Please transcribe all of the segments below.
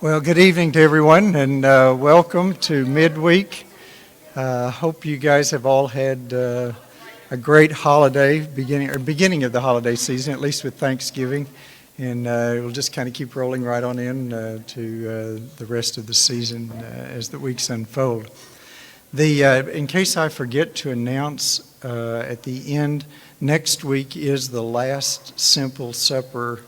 Well, good evening to everyone, and welcome to midweek. Hope you guys have all had a great holiday beginning of the holiday season, at least with Thanksgiving, and we'll just kind of keep rolling right on in to the rest of the season as the weeks unfold. In case I forget to announce at the end, next week is the last Simple Supper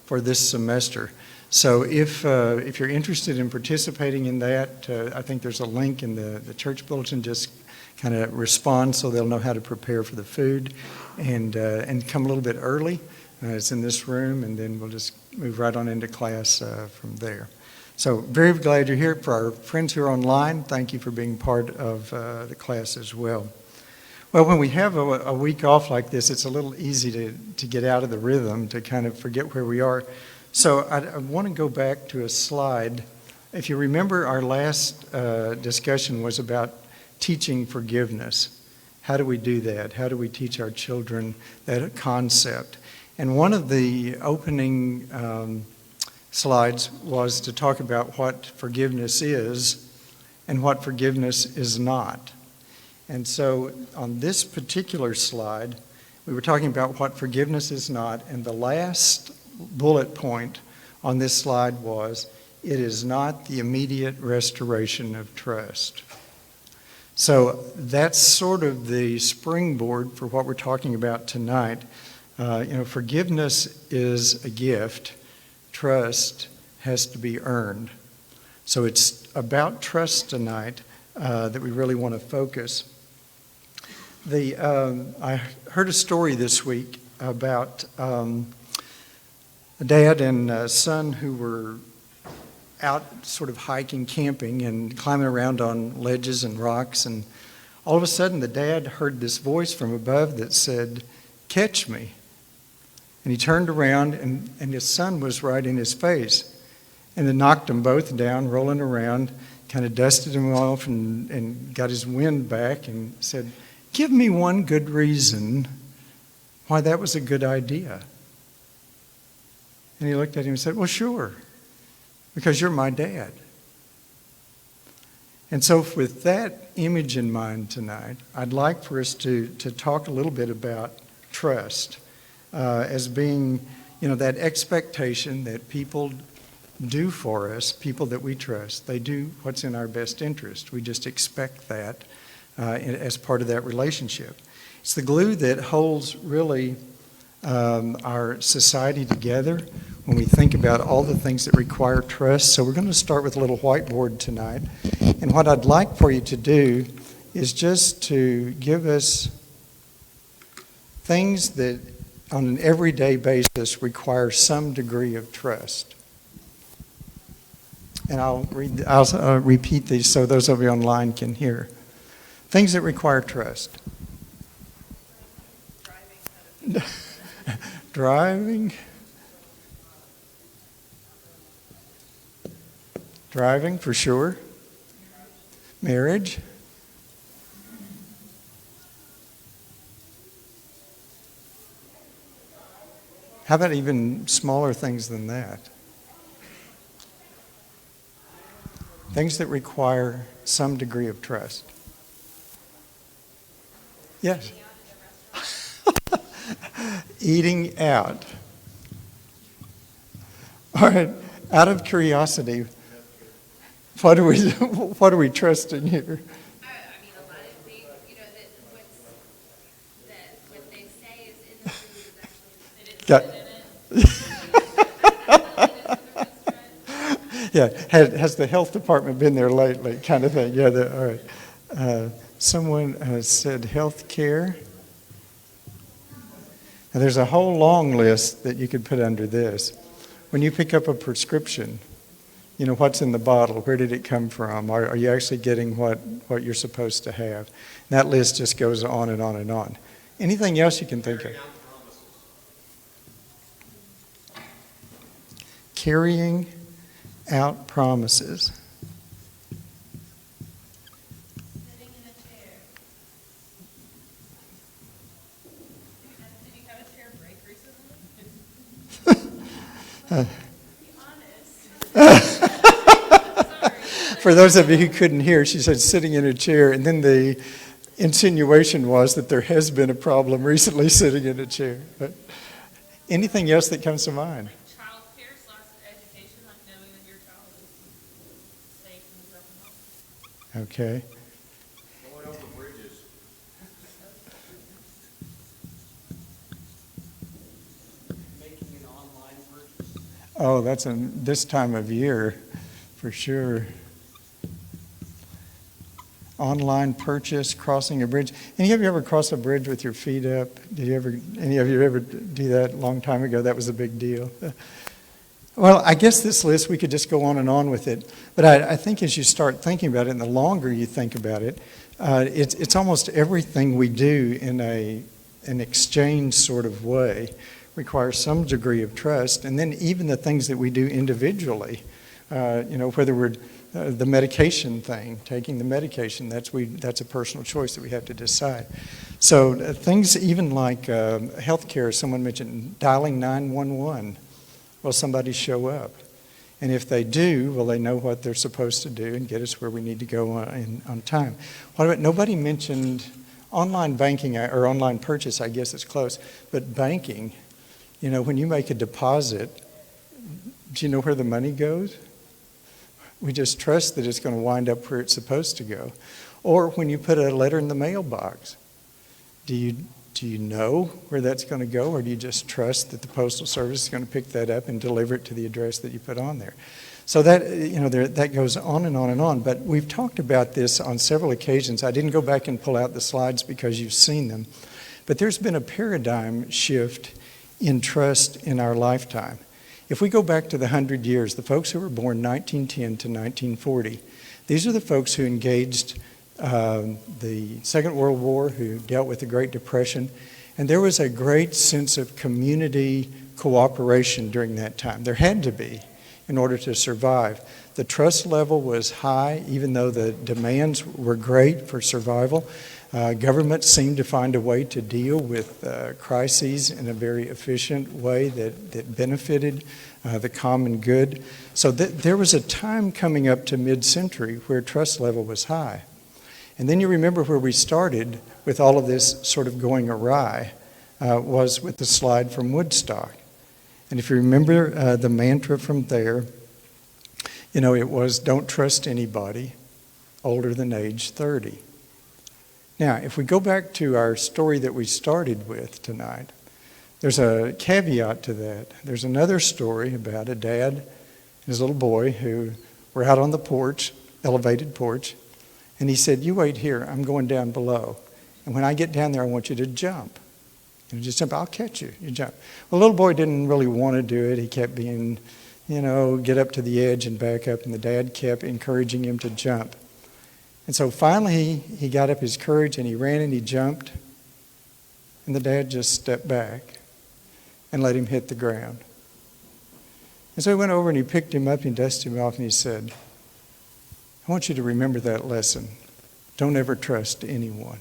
for this semester. So if you're interested in participating in that, I think there's a link in the church bulletin. Just kind of respond so they'll know how to prepare for the food, and come a little bit early. It's in this room, and then we'll just move right on into class from there. So very glad you're here. For our friends who are online, thank you for being part of the class as well. Well, when we have a week off like this, it's a little easy to get out of the rhythm, to kind of forget where we are. So I want to go back to a slide. If you remember, our last discussion was about teaching forgiveness. How do we do that? How do we teach our children that concept? And one of the opening slides was to talk about what forgiveness is and what forgiveness is not. And so on this particular slide, we were talking about what forgiveness is not, and the last bullet point on this slide was, it is not the immediate restoration of trust. So that's sort of the springboard for what we're talking about tonight. Forgiveness is a gift. Trust has to be earned. So it's about trust tonight that we really want to focus. I heard a story this week about a dad and son who were out sort of hiking, camping, and climbing around on ledges and rocks, and all of a sudden the dad heard this voice from above that said, "Catch me." And he turned around, and his son was right in his face, and then knocked them both down, rolling around, kind of dusted him off and got his wind back and said, "Give me one good reason why that was a good idea." And he looked at him and said, "Well, sure, because you're my dad." And so with that image in mind tonight, I'd like for us to talk a little bit about trust as being, that expectation that people do for us, people that we trust. They do what's in our best interest. We just expect that as part of that relationship. It's the glue that holds really our society together when we think about all the things that require trust. So we're going to start with a little whiteboard tonight. And what I'd like for you to do is just to give us things that on an everyday basis require some degree of trust. And I'll repeat these so those of you online can hear. Things that require trust. Driving. Driving, for sure. Marriage. How about even smaller things than that? Things that require some degree of trust. Yes. Eating out. All right. Out of curiosity, what are we trusting here? I mean, a lot of things, that what they say is in the food is actually Yeah. Has the health department been there lately? Kind of thing. Yeah. All right. Someone said health care. Now, there's a whole long list that you could put under this. When you pick up a prescription, what's in the bottle? Where did it come from? Are you actually getting what you're supposed to have? And that list just goes on and on and on. Anything else you can think of? Carrying out promises. sitting in a chair. Did you have a chair break recently? Be honest. For those of you who couldn't hear, she said sitting in a chair, and then the insinuation was that there has been a problem recently sitting in a chair. But anything else that comes to mind? Child care / education, like knowing that your child is safe and stuff. Okay. Going over bridges. Making an online purchase. Oh, that's this time of year, for sure. Online purchase, crossing a bridge. Any of you ever cross a bridge with your feet up? Any of you ever do that a long time ago? That was a big deal. Well, I guess this list, we could just go on with it. But I think as you start thinking about it, and the longer you think about it, it's almost everything we do in an exchange sort of way requires some degree of trust. And then even the things that we do individually, whether we're the medication thing, taking the medication, that's a personal choice that we have to decide. So things even like healthcare, someone mentioned dialing 911. Will somebody show up? And if they do, will they know what they're supposed to do and get us where we need to go on time? What about, nobody mentioned online banking or online purchase, I guess it's close, but banking, when you make a deposit, do you know where the money goes? We just trust that it's going to wind up where it's supposed to go. Or when you put a letter in the mailbox, do you know where that's going to go, or do you just trust that the Postal Service is going to pick that up and deliver it to the address that you put on there? So that, that goes on and on and on. But we've talked about this on several occasions. I didn't go back and pull out the slides because you've seen them. But there's been a paradigm shift in trust in our lifetime. If we go back to the 100 years, the folks who were born 1910 to 1940, these are the folks who engaged the Second World War, who dealt with the Great Depression, and there was a great sense of community cooperation during that time. There had to be in order to survive. The trust level was high, even though the demands were great for survival. Government seemed to find a way to deal with crises in a very efficient way that benefited the common good. So there was a time coming up to mid-century where trust level was high. And then you remember where we started with all of this sort of going awry was with the slide from Woodstock. And if you remember the mantra from there, it was don't trust anybody older than age 30. Now, if we go back to our story that we started with tonight, there's a caveat to that. There's another story about a dad and his little boy who were out on the porch, elevated porch, and he said, "You wait here, I'm going down below. And when I get down there, I want you to jump. Just jump, I'll catch you, you jump." Well, the little boy didn't really want to do it. He kept being, get up to the edge and back up, and the dad kept encouraging him to jump. And so finally he got up his courage and he ran and he jumped, and the dad just stepped back and let him hit the ground. And so he went over and he picked him up and dusted him off and he said, "I want you to remember that lesson. Don't ever trust anyone."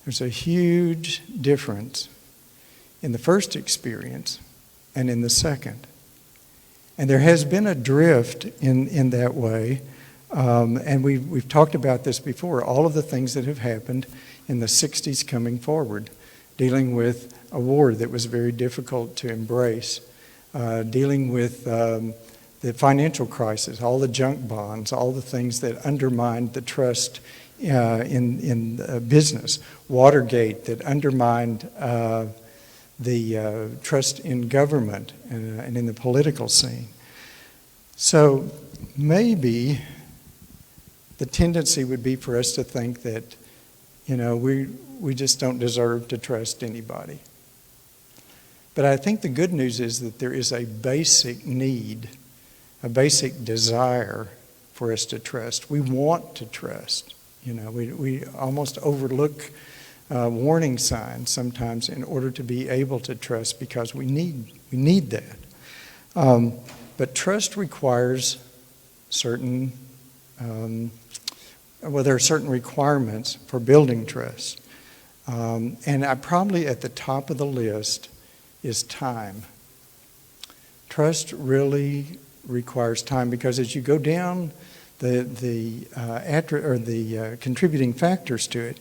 There's a huge difference in the first experience and in the second. And there has been a drift in that way. And we've talked about this before, all of the things that have happened in the 60s coming forward, dealing with a war that was very difficult to embrace, dealing with the financial crisis, all the junk bonds, all the things that undermined the trust in business, Watergate that undermined the trust in government and in the political scene. So maybe the tendency would be for us to think that, we just don't deserve to trust anybody. But I think the good news is that there is a basic need, a basic desire for us to trust. We want to trust. We almost overlook warning signs sometimes in order to be able to trust because we need that. But trust requires certain there are certain requirements for building trust. And probably at the top of the list is time. Trust really requires time, because as you go down the contributing factors to it,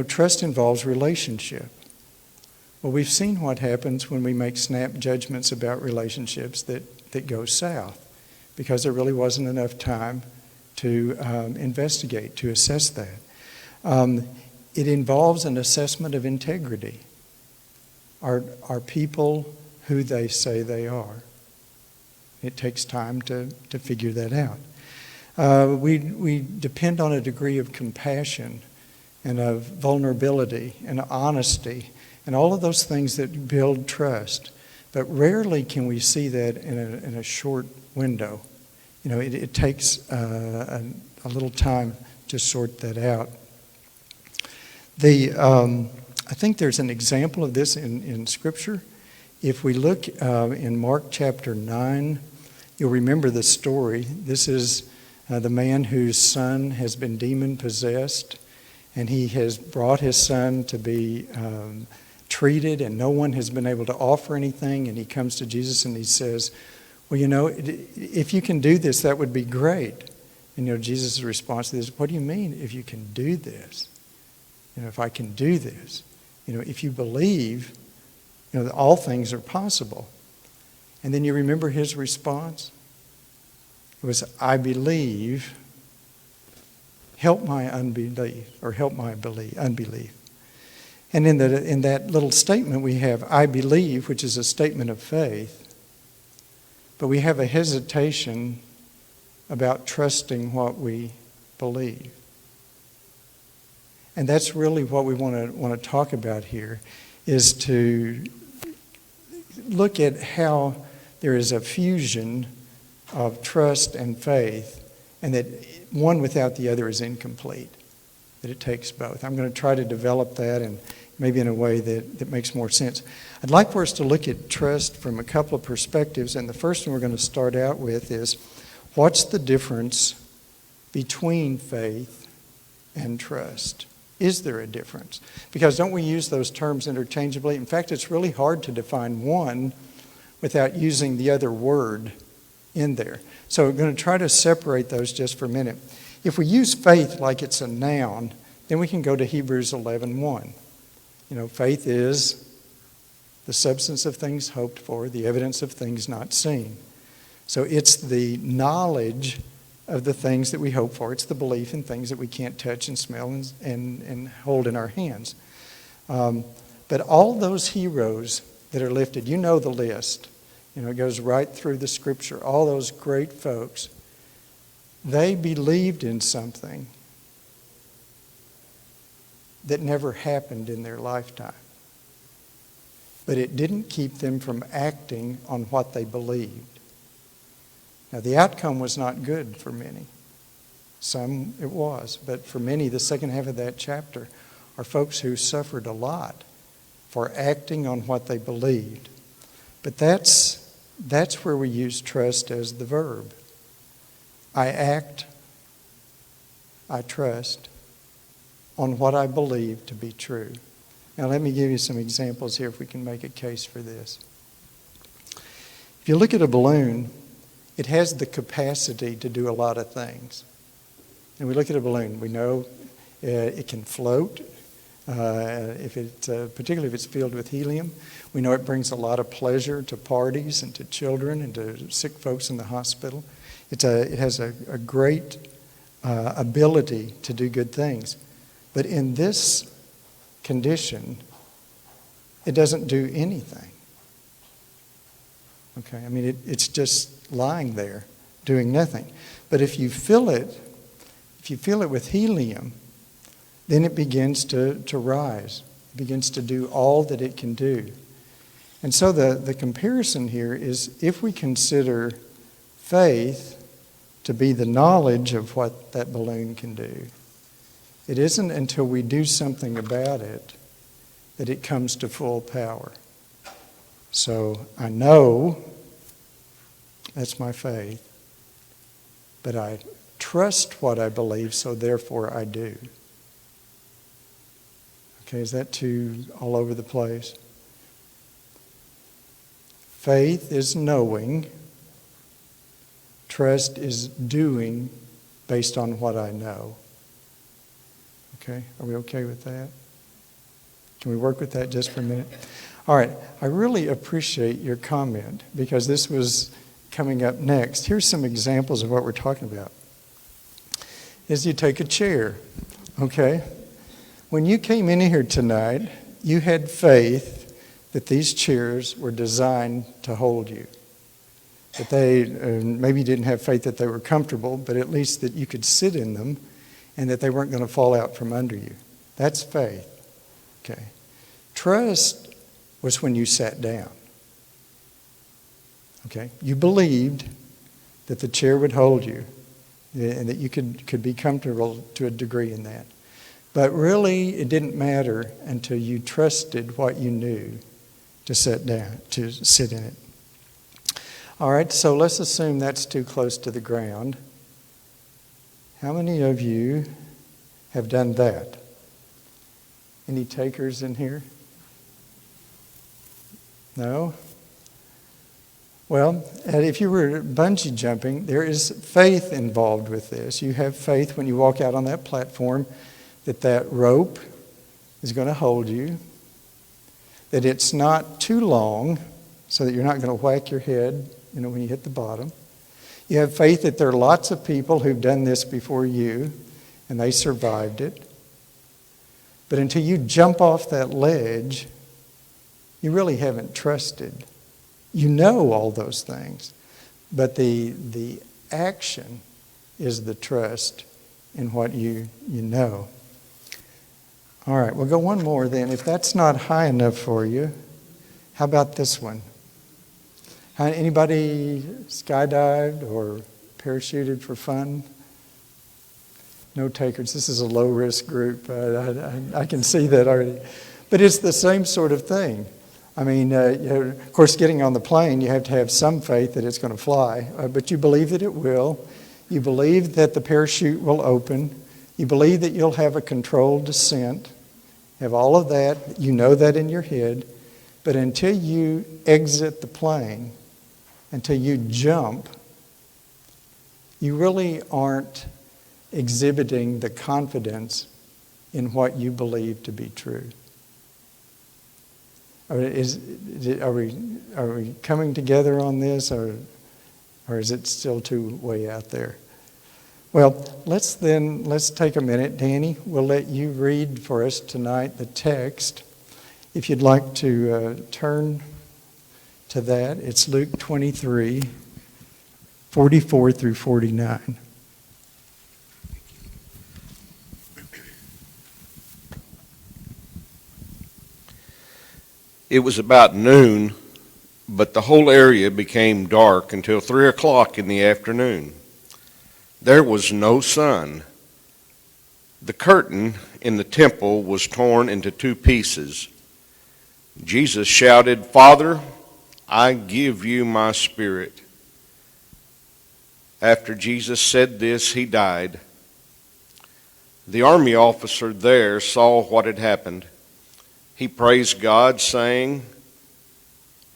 trust involves relationship. Well, we've seen what happens when we make snap judgments about relationships that go south, because there really wasn't enough time to investigate, to assess that. It involves an assessment of integrity. Are people who they say they are? It takes time to figure that out. We depend on a degree of compassion and of vulnerability and honesty and all of those things that build trust. But rarely can we see that in a short window. It takes a little time to sort that out. I think there's an example of this in Scripture. If we look in Mark chapter 9, you'll remember the story. This is the man whose son has been demon-possessed, and he has brought his son to be treated, and no one has been able to offer anything. And he comes to Jesus and he says, well, if you can do this, that would be great. And Jesus' response to this, what do you mean if you can do this? If I can do this, if you believe, that all things are possible. And then you remember his response? It was, I believe, help my unbelief, or help my unbelief. And in that little statement we have, I believe, which is a statement of faith, but we have a hesitation about trusting what we believe. And that's really what we want to talk about here, is to look at how there is a fusion of trust and faith, and that one without the other is incomplete, that it takes both. I'm going to try to develop that, and maybe in a way that makes more sense. I'd like for us to look at trust from a couple of perspectives, and the first one we're going to start out with is, what's the difference between faith and trust? Is there a difference? Because don't we use those terms interchangeably? In fact, it's really hard to define one without using the other word in there. So we're going to try to separate those just for a minute. If we use faith like it's a noun, then we can go to Hebrews 11:1. Faith is the substance of things hoped for, the evidence of things not seen. So it's the knowledge of the things that we hope for. It's the belief in things that we can't touch and smell and hold in our hands. But all those heroes that are lifted, the list. It goes right through the Scripture. All those great folks, they believed in something that never happened in their lifetime. But it didn't keep them from acting on what they believed. Now, the outcome was not good for many. Some it was, but for many, the second half of that chapter are folks who suffered a lot for acting on what they believed. But that's where we use trust as the verb. I act, I trust on what I believe to be true. Now let me give you some examples here if we can make a case for this. If you look at a balloon, it has the capacity to do a lot of things. And we look at a balloon, we know it can float, particularly if it's filled with helium. We know it brings a lot of pleasure to parties and to children and to sick folks in the hospital. It has a great ability to do good things. But in this condition, it doesn't do anything. Okay, I mean, it's just lying there doing nothing. But if you fill it with helium, then it begins to rise. It begins to do all that it can do. And so the comparison here is, if we consider faith to be the knowledge of what that balloon can do, it isn't until we do something about it that it comes to full power. So I know, that's my faith, but I trust what I believe, so therefore I do. Okay, is that too all over the place? Faith is knowing, Trust is doing based on what I know. Okay? Are we okay with that? Can we work with that just for a minute? All right. I really appreciate your comment because this was coming up next. Here's some examples of what we're talking about. Is you take a chair, okay? When you came in here tonight, you had faith that these chairs were designed to hold you. That they, maybe you didn't have faith that they were comfortable, but at least that you could sit in them and that they weren't going to fall out from under you. That's faith, okay? Trust was when you sat down, okay? You believed that the chair would hold you and that you could be comfortable to a degree in that. But really, it didn't matter until you trusted what you knew to sit down, to sit in it. All right, so let's assume that's too close to the ground. How many of you have done that? Any takers in here? No? Well, if you were bungee jumping, there is faith involved with this. You have faith when you walk out on that platform that that rope is going to hold you, that it's not too long so that you're not going to whack your head, when you hit the bottom. You have faith that there are lots of people who've done this before you and they survived it. But until you jump off that ledge, you really haven't trusted. You know all those things, but the action is the trust in what you know. All right, we'll go one more then. If that's not high enough for you, how about this one? Anybody skydived or parachuted for fun? No takers. This is a low-risk group. I can see that already. But it's the same sort of thing. I mean, of course, getting on the plane, you have to have some faith that it's going to fly, but you believe that it will. You believe that the parachute will open. You believe that you'll have a controlled descent. You have all of that. You know that in your head. But until you exit the plane, until you jump, you really aren't exhibiting the confidence in what you believe to be true. Are we coming together on this, or is it still too way out there? Well, let's take a minute. Danny, we'll let you read for us tonight the text. If you'd like to turn to that, it's Luke 23, 44 through 49. It was about noon, but the whole area became dark until 3 o'clock in the afternoon. There was no sun. The curtain in the temple was torn into 2 pieces. Jesus shouted, "Father, I give you my spirit." After Jesus said this, he died. The army officer there saw what had happened. He praised God, saying,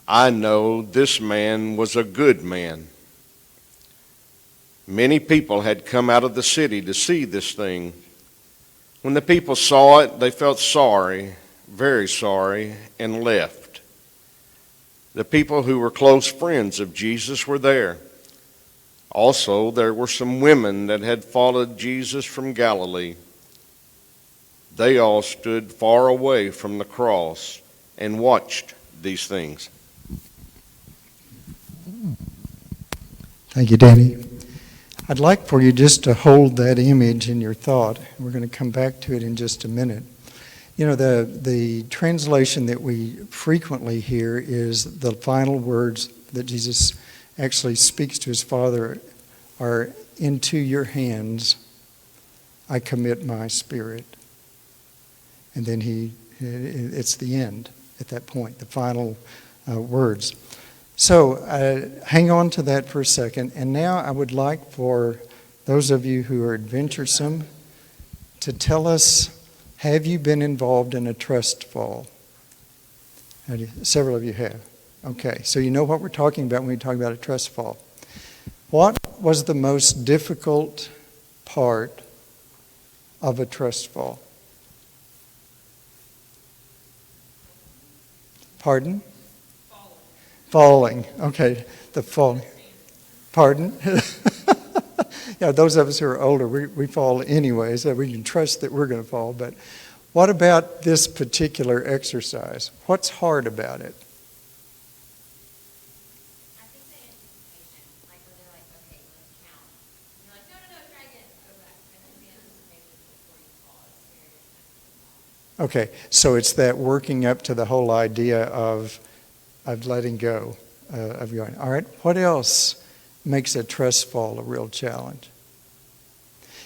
"I know this man was a good man." Many people had come out of the city to see this thing. When the people saw it, they felt sorry, very sorry, and left. The people who were close friends of Jesus were there. Also, there were some women that had followed Jesus from Galilee. They all stood far away from the cross and watched these things. Thank you, Danny. I'd like for you just to hold that image in your thought. We're going to come back to it in just a minute. The translation that we frequently hear is the final words that Jesus actually speaks to his Father are, "Into your hands I commit my spirit." And then it's the end at that point, the final words. So hang on to that for a second. And now I would like for those of you who are adventuresome to tell us, have you been involved in a trust fall? Several of you have. Okay, so you know what we're talking about when we talk about a trust fall. What What was the most difficult part of a trust fall? Pardon? Falling. Okay, the falling. Pardon? Yeah, those of us who are older, we fall anyway, so we can trust that we're going to fall. But what about this particular exercise? What's hard about it? I think the anticipation, like when they're like, okay, let's count. And you're like, no, try again, go back. And then the anticipation before you fall is scary. Okay, so it's that working up to the whole idea of letting go, of going. All right, what else makes a trust fall a real challenge?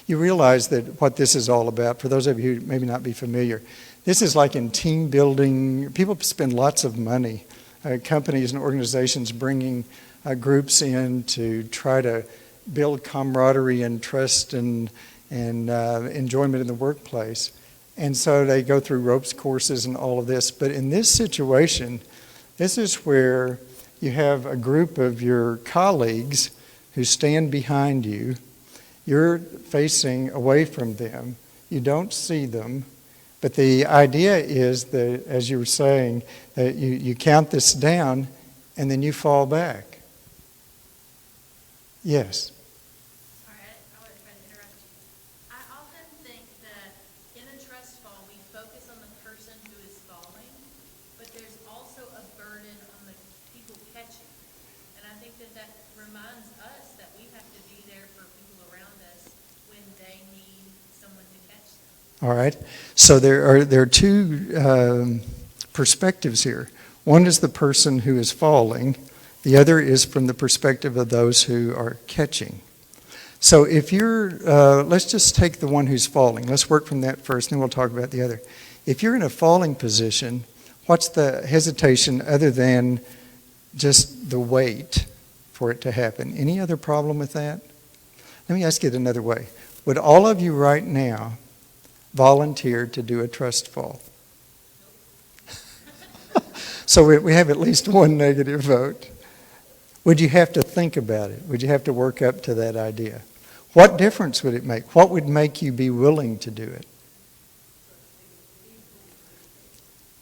You realize that what this is all about, for those of you who maybe not be familiar, this is like in team building. People spend lots of money, companies and organizations bringing groups in to try to build camaraderie and trust and enjoyment in the workplace. And so they go through ropes courses and all of this. But in this situation, this is where you have a group of your colleagues who stand behind you. You're facing away from them. You don't see them. But the idea is that, as you were saying, that you count this down and then you fall back. Yes. Sorry, I wasn't trying to interrupt you. I often think that in a trust fall, we focus on the person who is falling, but there's also a burden on the people catching. And I think that reminds us that we have to be there for people around us when they need someone to catch them. All right. So there are two perspectives here. One is the person who is falling. The other is from the perspective of those who are catching. So if you're, let's just take the one who's falling. Let's work from that first, and then we'll talk about the other. If you're in a falling position, what's the hesitation other than just the wait for it to happen? Any other problem with that? Let me ask it another way. Would all of you right now volunteer to do a trust fall? So we have at least one negative vote. Would you have to think about it? Would you have to work up to that idea? What difference would it make? What would make you be willing to do it?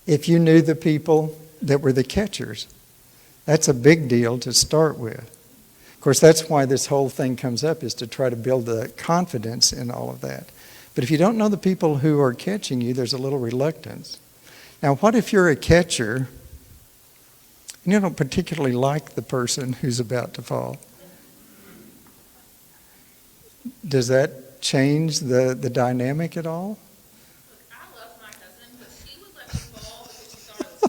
If you knew the people that were the catchers, that's a big deal to start with. Of course, that's why this whole thing comes up, is to try to build the confidence in all of that. But if you don't know the people who are catching you, there's a little reluctance. Now, what if you're a catcher and you don't particularly like the person who's about to fall? Does that change the dynamic at all? Look, I love my cousin, but she would let me fall because she thought it was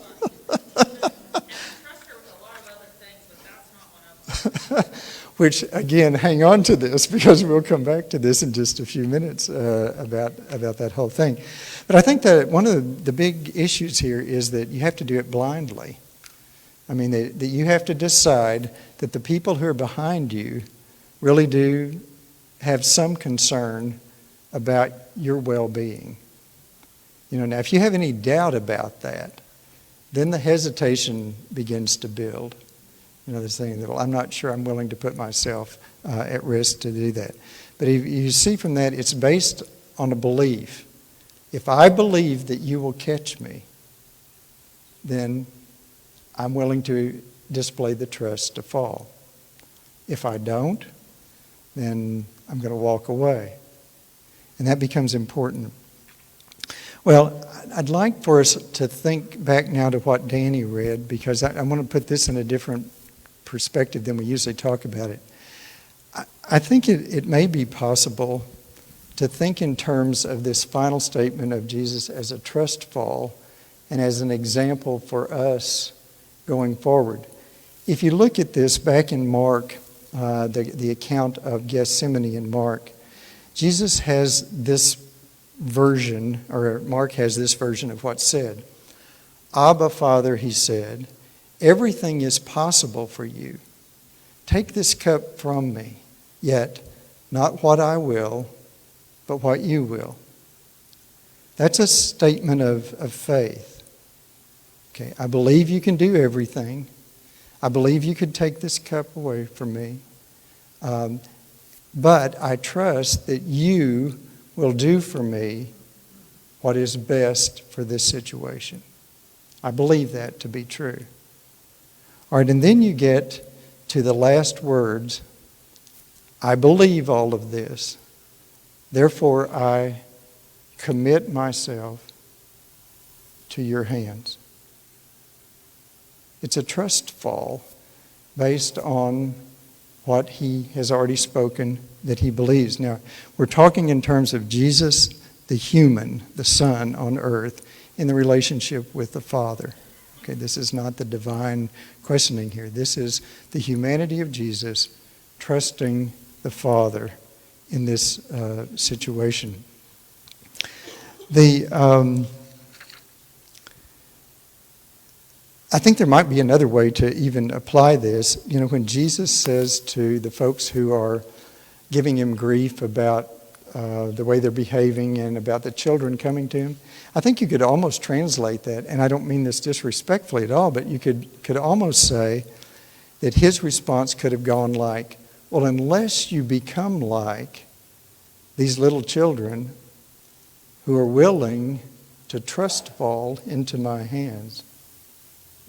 funny. And I trust her with a lot of other things, but that's not one of them. Which, again, hang on to this, because we'll come back to this in just a few minutes about that whole thing. But I think that one of the big issues here is that you have to do it blindly. I mean, that you have to decide that the people who are behind you really do have some concern about your well-being. You know, now if you have any doubt about that, then the hesitation begins to build. You know, this thing that, well, I'm not sure I'm willing to put myself at risk to do that. But if you see from that, it's based on a belief. If I believe that you will catch me, then I'm willing to display the trust to fall. If I don't, then I'm going to walk away. And that becomes important. Well, I'd like for us to think back now to what Danny read, because I want to put this in a different perspective than we usually talk about it. I think it may be possible to think in terms of this final statement of Jesus as a trust fall and as an example for us going forward. If you look at this back in Mark, the account of Gethsemane in Mark, Jesus has this version, or Mark has this version of what's said. Abba, Father, he said, everything is possible for you. Take this cup from me, yet not what I will, but what you will. That's a statement of faith. Okay, I believe you can do everything. I believe you could take this cup away from me. But I trust that you will do for me what is best for this situation. I believe that to be true. All right, and then you get to the last words. I believe all of this. Therefore, I commit myself to your hands. It's a trust fall based on what he has already spoken that he believes. Now, we're talking in terms of Jesus, the human, the Son on earth, in the relationship with the Father. Okay, this is not the divine questioning here. This is the humanity of Jesus trusting the Father in this situation. I think there might be another way to even apply this. You know, when Jesus says to the folks who are giving him grief about the way they're behaving and about the children coming to him, I think you could almost translate that, and I don't mean this disrespectfully at all, but you could almost say that his response could have gone like, well, unless you become like these little children who are willing to trust fall into my hands,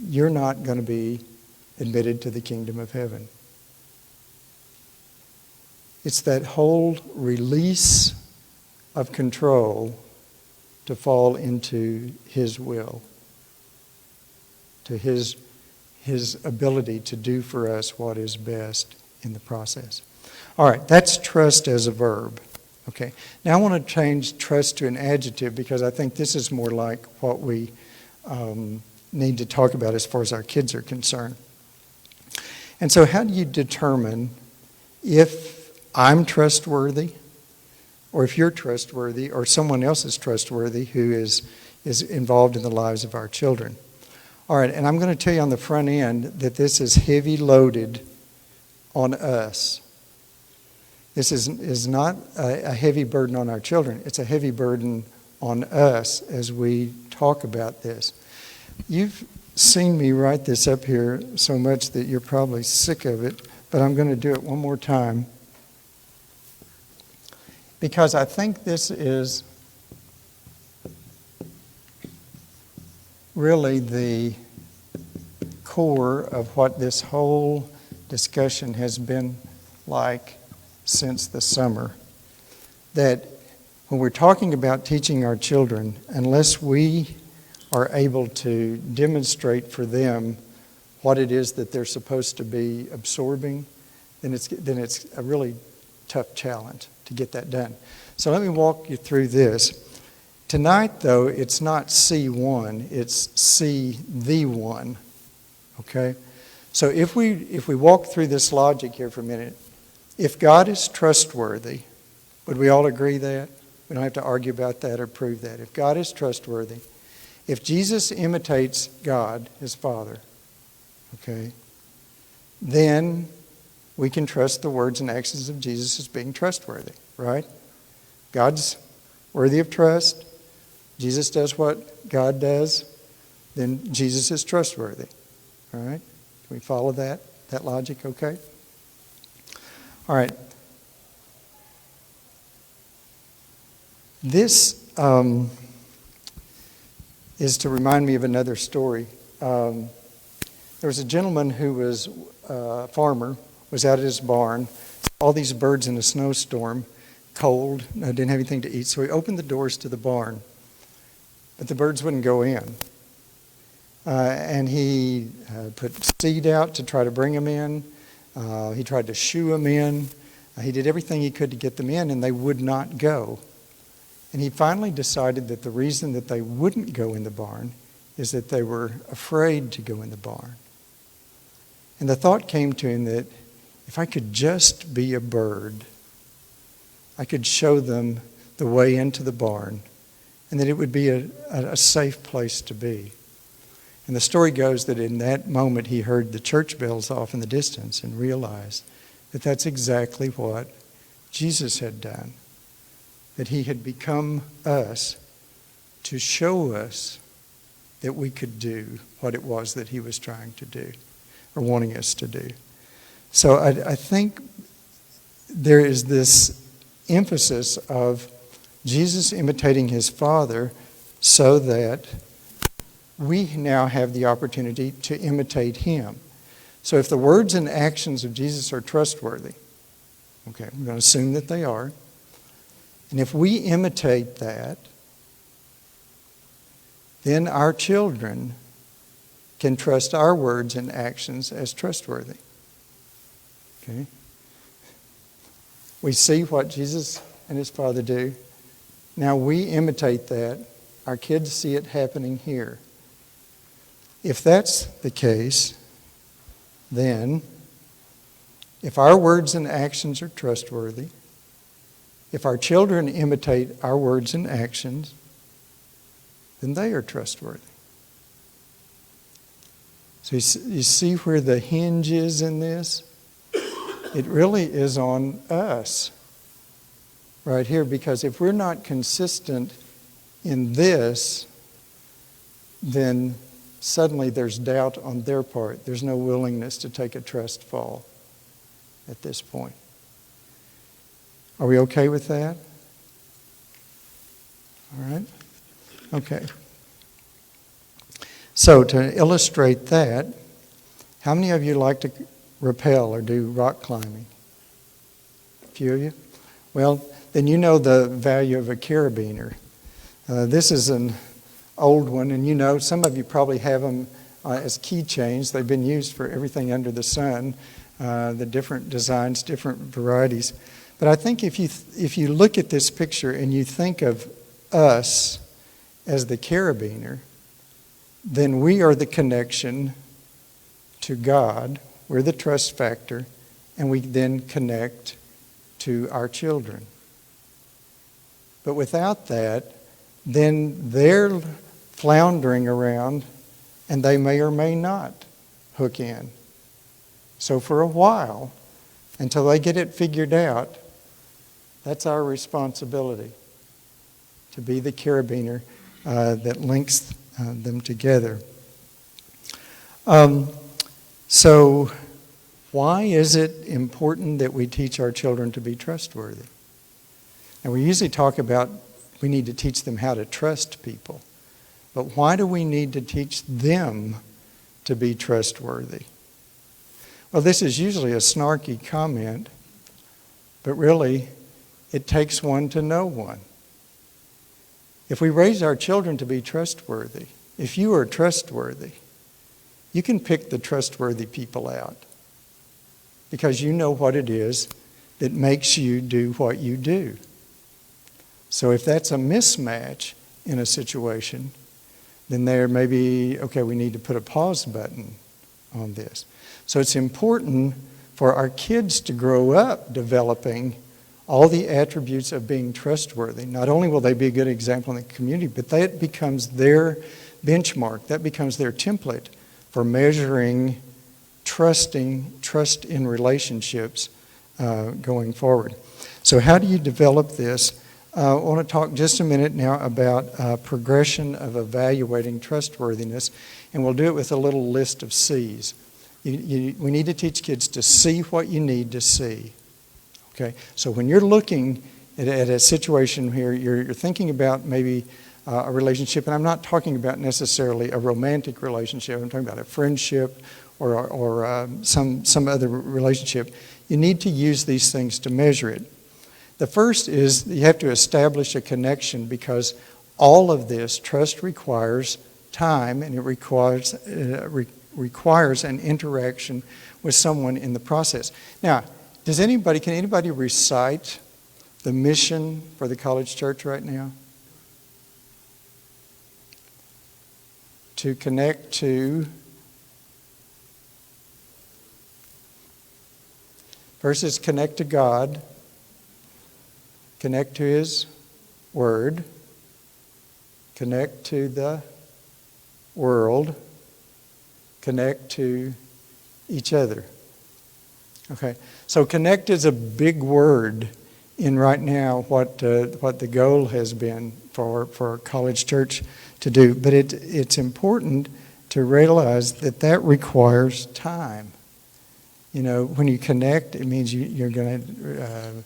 you're not going to be admitted to the kingdom of heaven. It's that whole release of control to fall into his will, to his ability to do for us what is best in the process. All right, that's trust as a verb. Okay, now I want to change trust to an adjective because I think this is more like what we need to talk about as far as our kids are concerned. And so how do you determine if I'm trustworthy or if you're trustworthy or someone else is trustworthy who is involved in the lives of our children? All right, and I'm going to tell you on the front end that this is heavy loaded on us. This is not a heavy burden on our children. It's a heavy burden on us as we talk about this. You've seen me write this up here so much that you're probably sick of it, but I'm going to do it one more time because I think this is really the core of what this whole discussion has been like since the summer. That when we're talking about teaching our children, unless we are able to demonstrate for them what it is that they're supposed to be absorbing, then it's a really tough challenge to get that done. So let me walk you through this. Tonight, though, it's not C1, it's C the one. Okay? So if we walk through this logic here for a minute, if God is trustworthy, would we all agree that? We don't have to argue about that or prove that. If God is trustworthy, if Jesus imitates God, his Father, okay, then we can trust the words and actions of Jesus as being trustworthy, right? God's worthy of trust. Jesus does what God does. Then Jesus is trustworthy, all right? Can we follow that logic, okay? All right. This is to remind me of another story. There was a gentleman who was a farmer, was out at his barn, all these birds in a snowstorm, cold, didn't have anything to eat, so he opened the doors to the barn, but the birds wouldn't go in. And he put seed out to try to bring them in. He tried to shoo them in. He did everything he could to get them in, and they would not go. And he finally decided that the reason that they wouldn't go in the barn is that they were afraid to go in the barn. And the thought came to him that if I could just be a bird, I could show them the way into the barn and that it would be a safe place to be. And the story goes that in that moment he heard the church bells off in the distance and realized that that's exactly what Jesus had done. That he had become us to show us that we could do what it was that he was trying to do or wanting us to do. So I think there is this emphasis of Jesus imitating his Father so that we now have the opportunity to imitate him. So if the words and actions of Jesus are trustworthy, okay, I'm going to assume that they are, and if we imitate that, then our children can trust our words and actions as trustworthy. Okay? We see what Jesus and his Father do. Now we imitate that. Our kids see it happening here. If that's the case, then if our words and actions are trustworthy, if our children imitate our words and actions, then they are trustworthy. So you see where the hinge is in this? It really is on us right here, because if we're not consistent in this, then suddenly there's doubt on their part. There's no willingness to take a trust fall at this point. Are we okay with that? All right? Okay. So to illustrate that, how many of you like to rappel or do rock climbing? A few of you? Well, then you know the value of a carabiner. This is an old one, and you know, some of you probably have them as keychains. They've been used for everything under the sun, the different designs, different varieties. But I think if you look at this picture and you think of us as the carabiner, then we are the connection to God. We're the trust factor, and we then connect to our children. But without that, then they're floundering around, and they may or may not hook in. So for a while, until they get it figured out, that's our responsibility, to be the carabiner that links them together. So why is it important that we teach our children to be trustworthy? And we usually talk about we need to teach them how to trust people. But why do we need to teach them to be trustworthy? Well, this is usually a snarky comment, but really, it takes one to know one. If we raise our children to be trustworthy, if you are trustworthy, you can pick the trustworthy people out because you know what it is that makes you do what you do. So if that's a mismatch in a situation, then there may be, okay, we need to put a pause button on this. So it's important for our kids to grow up developing all the attributes of being trustworthy. Not only will they be a good example in the community, but that becomes their benchmark. That becomes their template for measuring trust in relationships going forward. So how do you develop this? I want to talk just a minute now about progression of evaluating trustworthiness, and we'll do it with a little list of C's. We need to teach kids to see what you need to see. Okay, so when you're looking at a situation here, you're thinking about maybe a relationship, and I'm not talking about necessarily a romantic relationship. I'm talking about a friendship or some other relationship. You need to use these things to measure it. The first is you have to establish a connection, because all of this, trust requires time, and it requires an interaction with someone in the process. Now, can anybody recite the mission for the College Church right now? To connect to, first is connect to God, connect to His Word, connect to the world, connect to each other. Okay, so connect is a big word in right now what the goal has been for College Church to do. But it's important to realize that requires time. You know, when you connect, it means you're going to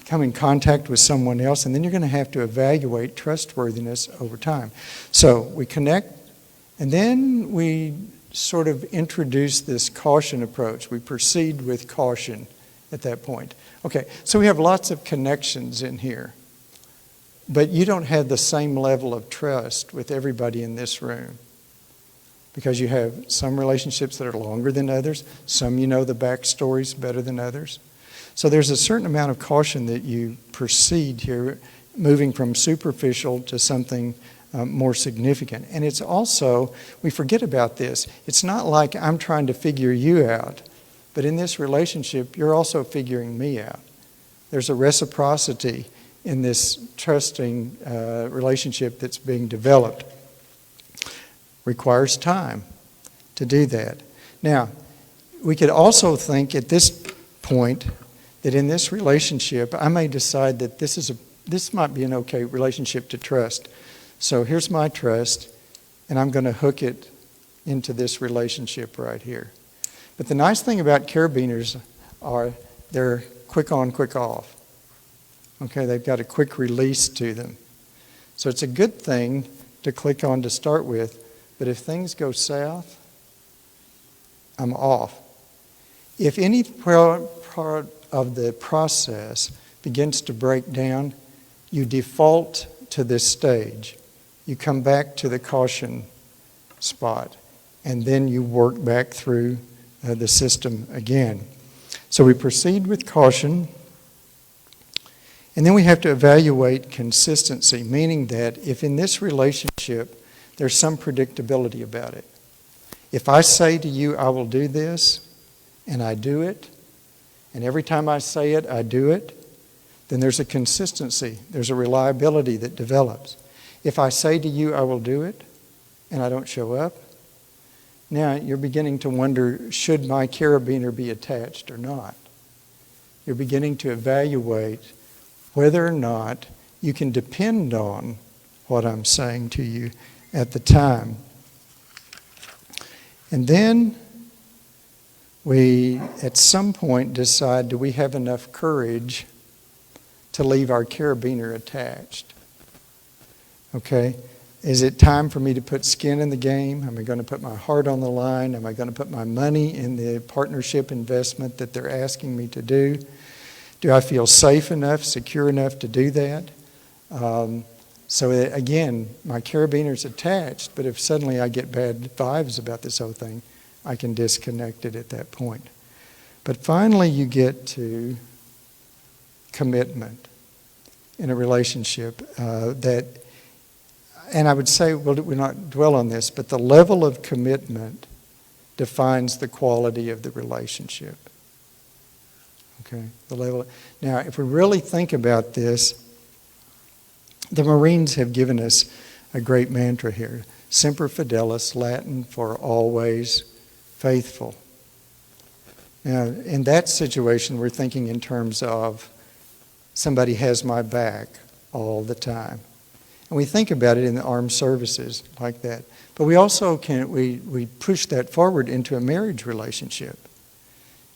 come in contact with someone else, and then you're going to have to evaluate trustworthiness over time. So we connect, and then we sort of introduce this caution approach. We proceed with caution at that point. Okay, so we have lots of connections in here, but you don't have the same level of trust with everybody in this room, because you have some relationships that are longer than others, some you know the backstories better than others. So there's a certain amount of caution that you proceed here, moving from superficial to something more significant. And it's also, we forget about this, it's not like I'm trying to figure you out, but in this relationship, you're also figuring me out. There's a reciprocity in this trusting relationship that's being developed. Requires time to do that. Now, we could also think at this point that in this relationship, I may decide that this might be an okay relationship to trust. So here's my trust, and I'm going to hook it into this relationship right here. But the nice thing about carabiners are they're quick on, quick off. Okay, they've got a quick release to them. So it's a good thing to click on to start with, but if things go south, I'm off. If any part of the process begins to break down, you default to this stage. You come back to the caution spot, and then you work back through the system again. So we proceed with caution, and then we have to evaluate consistency, meaning that if in this relationship there's some predictability about it. If I say to you, I will do this, and I do it, and every time I say it, I do it, then there's a consistency, there's a reliability that develops. If I say to you, I will do it, and I don't show up, now you're beginning to wonder, should my carabiner be attached or not? You're beginning to evaluate whether or not you can depend on what I'm saying to you at the time. And then we, at some point, decide, do we have enough courage to leave our carabiner attached? Okay? Is it time for me to put skin in the game? Am I going to put my heart on the line? Am I going to put my money in the partnership investment that they're asking me to do? Do I feel safe enough, secure enough to do that? So again, my carabiner's attached, but if suddenly I get bad vibes about this whole thing, I can disconnect it at that point. But finally you get to commitment in a relationship that, and I would say, well, we'll not dwell on this, but the level of commitment defines the quality of the relationship. Okay, the level. Now, if we really think about this, the Marines have given us a great mantra here. Semper Fidelis, Latin for always faithful. Now, in that situation, we're thinking in terms of somebody has my back all the time. And we think about it in the armed services like that. But we also we push that forward into a marriage relationship.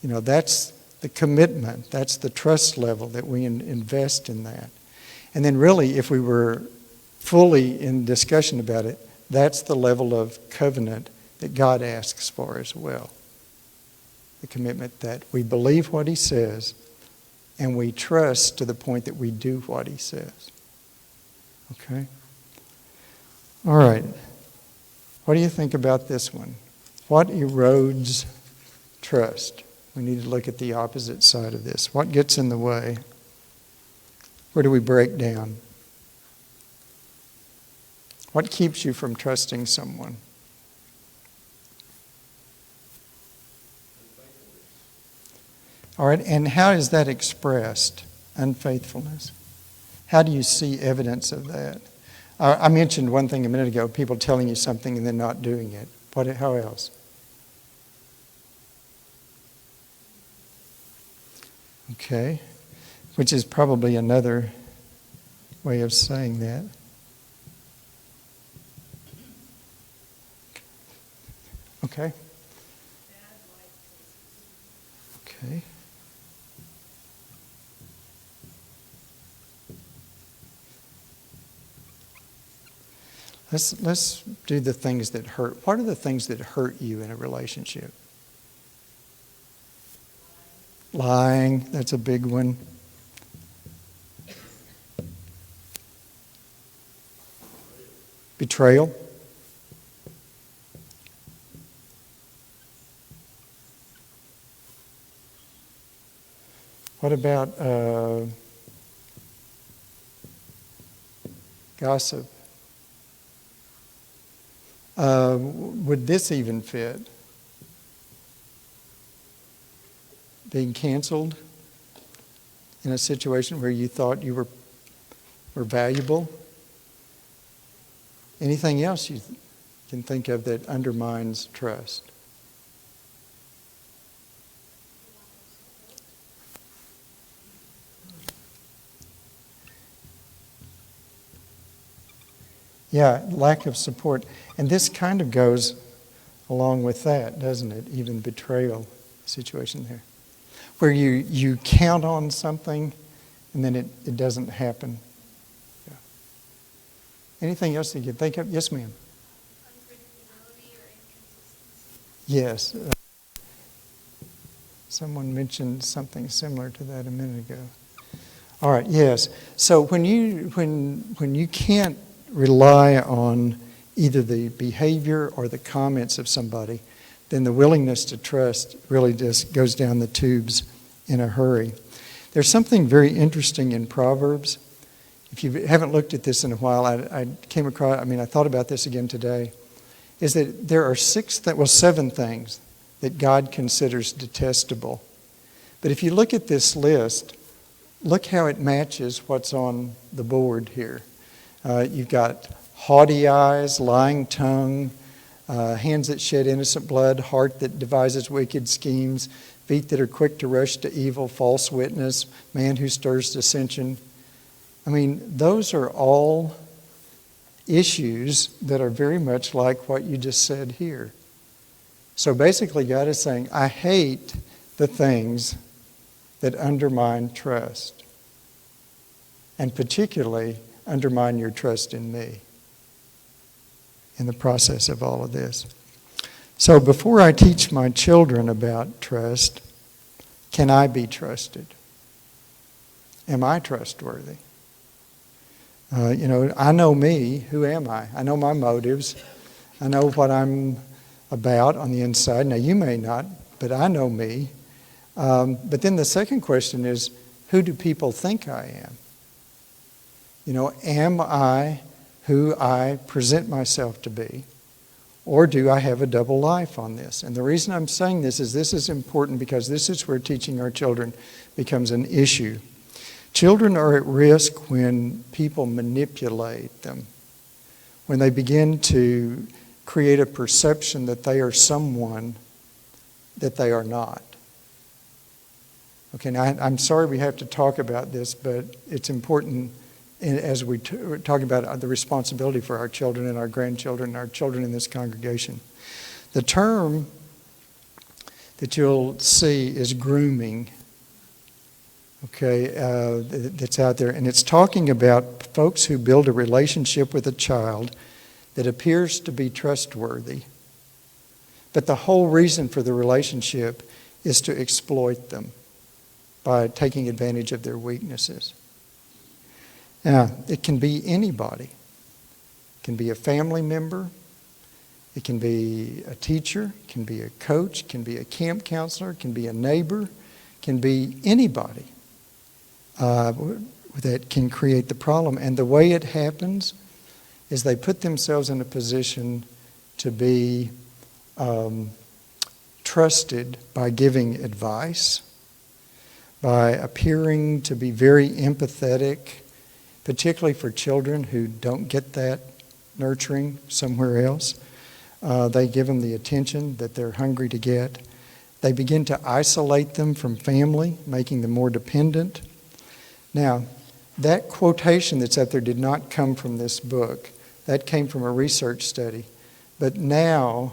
You know, that's the commitment, that's the trust level that we invest in that. And then really, if we were fully in discussion about it, that's the level of covenant that God asks for as well. The commitment that we believe what He says and we trust to the point that we do what He says. Okay? All right. What do you think about this one? What erodes trust? We need to look at the opposite side of this. What gets in the way? Where do we break down? What keeps you from trusting someone? All right, and how is that expressed? Unfaithfulness. How do you see evidence of that? I mentioned one thing a minute ago, people telling you something and then not doing it. How else? Okay, which is probably another way of saying that. Okay. Okay. Let's do the things that hurt. What are the things that hurt you in a relationship? Lying, that's a big one. Betrayal. What about gossip? Would this even fit? Being canceled in a situation where you thought you were valuable? Anything else you can think of that undermines trust? Yeah, lack of support. And this kind of goes along with that, doesn't it? Even betrayal situation there. Where you count on something and then it doesn't happen. Yeah. Anything else that you can think of? Yes, ma'am. Unpredictability or inconsistency. Yes. Someone mentioned something similar to that a minute ago. All right, yes. So when you can't rely on either the behavior or the comments of somebody, then the willingness to trust really just goes down the tubes in a hurry. There's something very interesting in Proverbs. If you haven't looked at this in a while, I thought about this again today, is that there are seven things that God considers detestable. But if you look at this list, look how it matches what's on the board here. You've got haughty eyes, lying tongue, hands that shed innocent blood, heart that devises wicked schemes, feet that are quick to rush to evil, false witness, man who stirs dissension. I mean, those are all issues that are very much like what you just said here. So basically, God is saying, I hate the things that undermine trust, and particularly undermine your trust in me in the process of all of this. So before I teach my children about trust, can I be trusted? Am I trustworthy? I know me. Who am I? I know my motives. I know what I'm about on the inside. Now, you may not, but I know me. But then the second question is, who do people think I am? Am I who I present myself to be? Or do I have a double life on this? And the reason I'm saying this is important because this is where teaching our children becomes an issue. Children are at risk when people manipulate them, when they begin to create a perception that they are someone that they are not. Okay, now I'm sorry we have to talk about this, but it's important as we talk about the responsibility for our children and our grandchildren and our children in this congregation. The term that you'll see is grooming, okay, that's out there. And it's talking about folks who build a relationship with a child that appears to be trustworthy. But the whole reason for the relationship is to exploit them by taking advantage of their weaknesses. Now, it can be anybody. It can be a family member. It can be a teacher. It can be a coach. It can be a camp counselor. It can be a neighbor. It can be anybody that can create the problem. And the way it happens is they put themselves in a position to be trusted by giving advice, by appearing to be very empathetic, particularly for children who don't get that nurturing somewhere else. They give them the attention that they're hungry to get. They begin to isolate them from family, making them more dependent. Now, that quotation that's up there did not come from this book. That came from a research study. But now,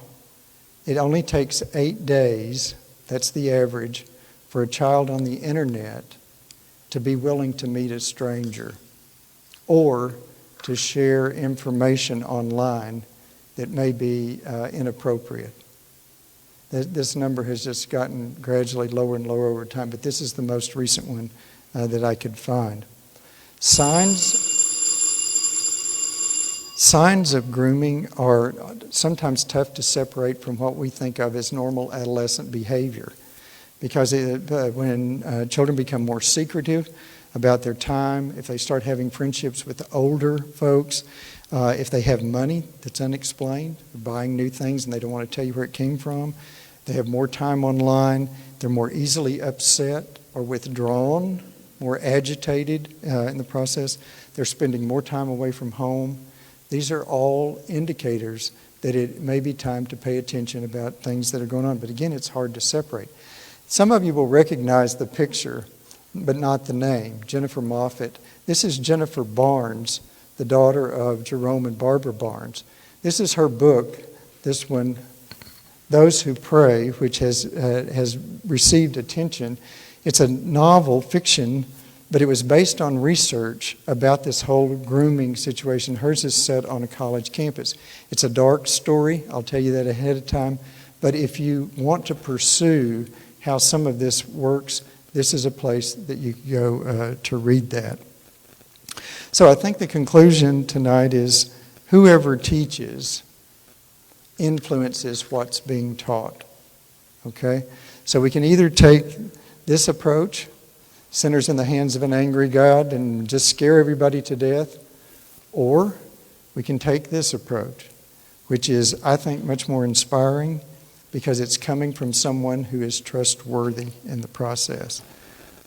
it only takes 8 days, that's the average, for a child on the internet to be willing to meet a stranger or to share information online that may be inappropriate. This number has just gotten gradually lower and lower over time, but this is the most recent one that I could find. Signs of grooming are sometimes tough to separate from what we think of as normal adolescent behavior, because when children become more secretive about their time, if they start having friendships with the older folks, if they have money that's unexplained, they're buying new things and they don't want to tell you where it came from, they have more time online, they're more easily upset or withdrawn, more agitated in the process, they're spending more time away from home. These are all indicators that it may be time to pay attention about things that are going on. But again, it's hard to separate. Some of you will recognize the picture, but not the name, Jennifer Moffett. This is Jennifer Barnes, the daughter of Jerome and Barbara Barnes. This is her book, this one, Those Who Pray, which has received attention. It's a novel fiction, but it was based on research about this whole grooming situation. Hers is set on a college campus. It's a dark story, I'll tell you that ahead of time, but if you want to pursue how some of this works, this is a place that you go to read that. So I think the conclusion tonight is whoever teaches influences what's being taught. Okay? So we can either take this approach, sinners in the hands of an angry God, and just scare everybody to death, or we can take this approach, which is, I think, much more inspiring because it's coming from someone who is trustworthy in the process.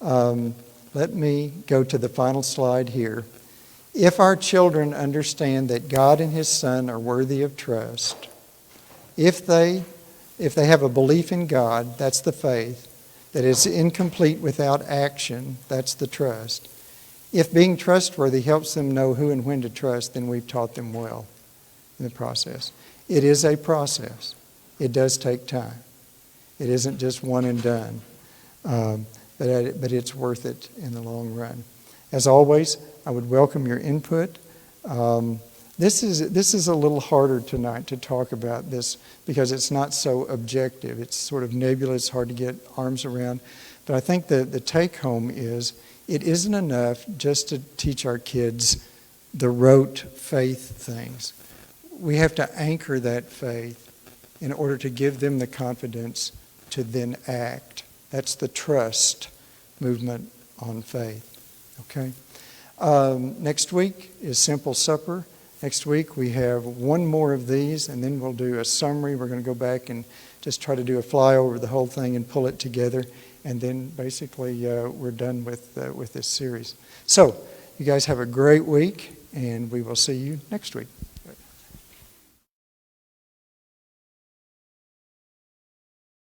Let me go to the final slide here. If our children understand that God and His Son are worthy of trust, if they have a belief in God, that's the faith, that is incomplete without action, that's the trust. If being trustworthy helps them know who and when to trust, then we've taught them well in the process. It is a process. It does take time. It isn't just one and done, but it's worth it in the long run. As always, I would welcome your input. This is a little harder tonight to talk about this because it's not so objective. It's sort of nebulous, hard to get arms around. But I think the take-home is it isn't enough just to teach our kids the rote faith things. We have to anchor that faith in order to give them the confidence to then act. That's the trust movement on faith. Okay? Next week is Simple Supper. Next week we have one more of these, and then we'll do a summary. We're going to go back and just try to do a flyover of the whole thing and pull it together, and then basically we're done with this series. So you guys have a great week, and we will see you next week.